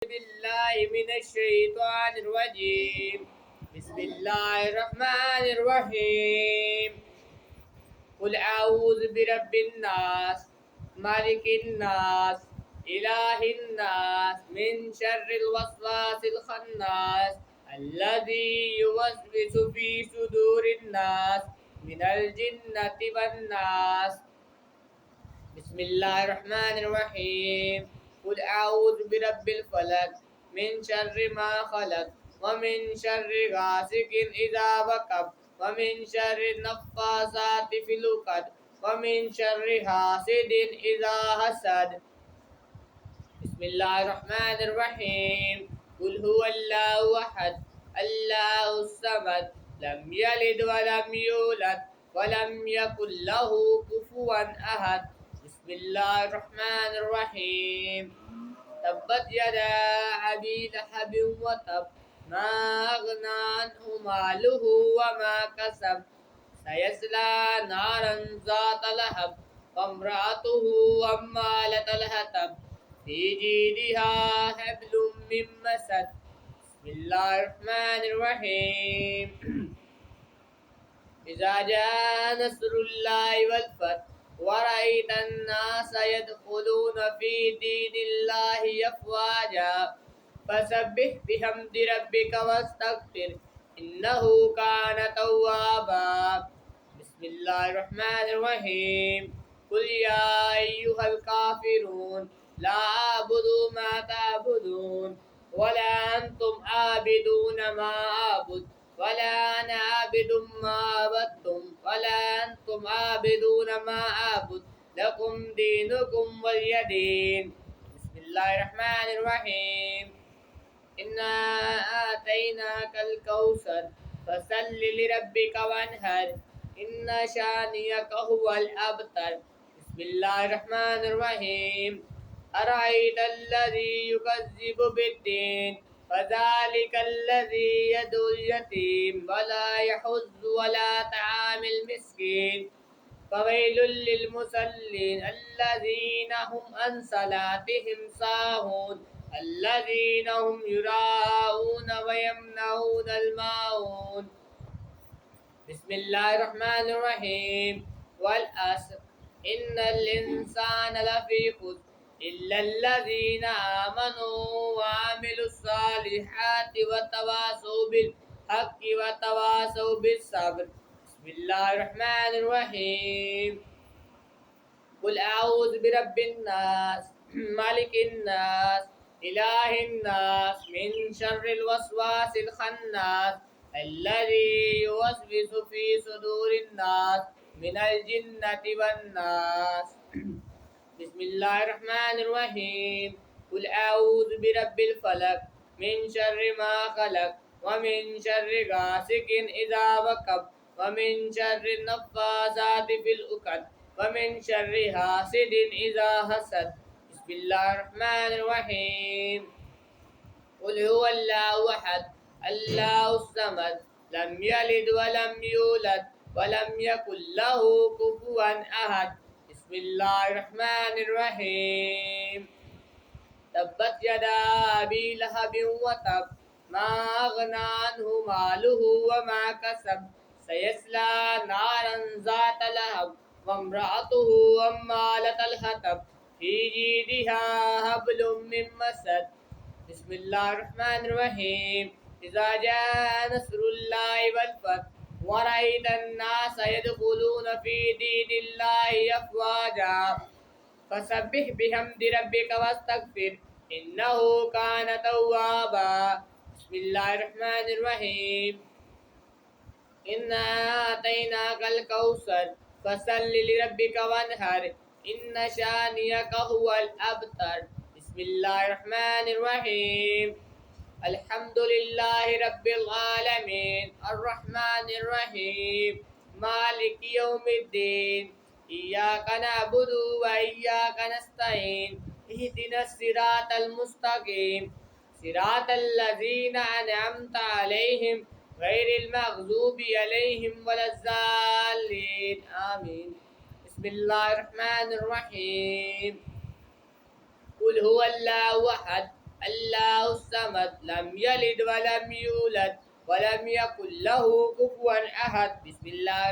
بالله من الشيطان الرجيم. بسم الله الرحمن الرحيم. قل أعوذ برب الناس مالك الناس إله الناس من شر الوسواس الخناس الذي يوسوس في صدور الناس من الجنة والناس. بسم الله الرحمن الرحيم. قل أعوذ برب الفلق من شر ما خلق ومن شر غاسق إذا وقب ومن شر النفاثات في العقد ومن شر حاسد إذا حسد. بسم الله الرحمن الرحيم. قل هو الله أحد الله الصمد لم يلد ولم يولد ولم يكن له كفوا أحد. بسم الله الرحمن الرحيم. تبت يدا أبي لهب وتب ما أغنى عنه ماله وما كسب سيصلى نارا ذات لهب وامرأته حمالة الحطب في جيدها حبل من مسد. بسم الله الرحمن الرحيم. إذا جاء نصر الله والفتح ورأيت الناس يدخلون في دين الله أفواجا فسبح بحمد ربك واستغفر إنه كان توابا. بسم الله الرحمن الرحيم. قل يا أيها الكافرون لا أعبد ما تعبدون ولا أنتم عابدون ما أعبد ولا أنا عابد ما عبدتم ولا أنتم عابدون ما أعبد لكم دينكم ولي دين. بسم الله الرحمن الرحيم. إنا آتيناك الكوثر فصل لربك وانهر إن شانئك هو الأبتر. بسم الله الرحمن الرحيم. أرأيت الذي يكذب بالدين فذلك الذي يدعو اليتيم ولا يحض ولا طعام المسكين فويل للمصلين الذين هم عن صلاتهم ساهون الذين هم يراءون ويمنعون الماعون. بسم الله الرحمن الرحيم. والعصر إن الإنسان لفي خسر إلا الذين آمنوا وعملوا الصالحات وتواصوا بالحق وتواصوا بالصبر. بسم الله الرحمن الرحيم. قل أعوذ برب الناس مالك الناس إله الناس من شر الوسواس الخناس الذي يوسوس في صدور الناس من الجنة والناس. بسم الله الرحمن الرحيم. قل أعوذ برب الفلق من شر ما خلق ومن شر غاسق إذا وقب ومن شر النفاثات في العقد ومن شر حاسد إذا حسد. بسم الله الرحمن الرحيم. قل هو الله أحد الله الصمد لم يلد ولم يولد ولم يكن له كفوا أحد. بسم الله الرحمن الرحيم. تبت يدا أبي لهب وتب ما أغنى عنه ماله وما كسب سيصلى نارا ذات لهب وامرأته حمالة الحطب في جيدها حبل من مسد. بسم الله الرحمن الرحيم. إذا جاء نصر الله والفتح ورأيت الناس يدخلون في دين الله أفواجا فسبح بحمد ربك واستغفر إنه كان توابا. بسم الله الرحمن الرحيم. إنا آتيناك الكوثر فصل لربك وانهر إن شانئك هو الأبتر. بسم الله الرحمن الرحيم. الحمد لله رب العالمين الرحمن الرحيم مالك يوم الدين إياك نعبد وإياك نستعين اهدنا الصراط المستقيم صراط الذين أنعمت عليهم غير المغضوب عليهم ولا الضالين آمين. بسم الله الرحمن الرحيم. قل هو الله أحد اللہ الصمد لم یلد ولم یولد ولم یکن له کفوا احد. بسم اللہ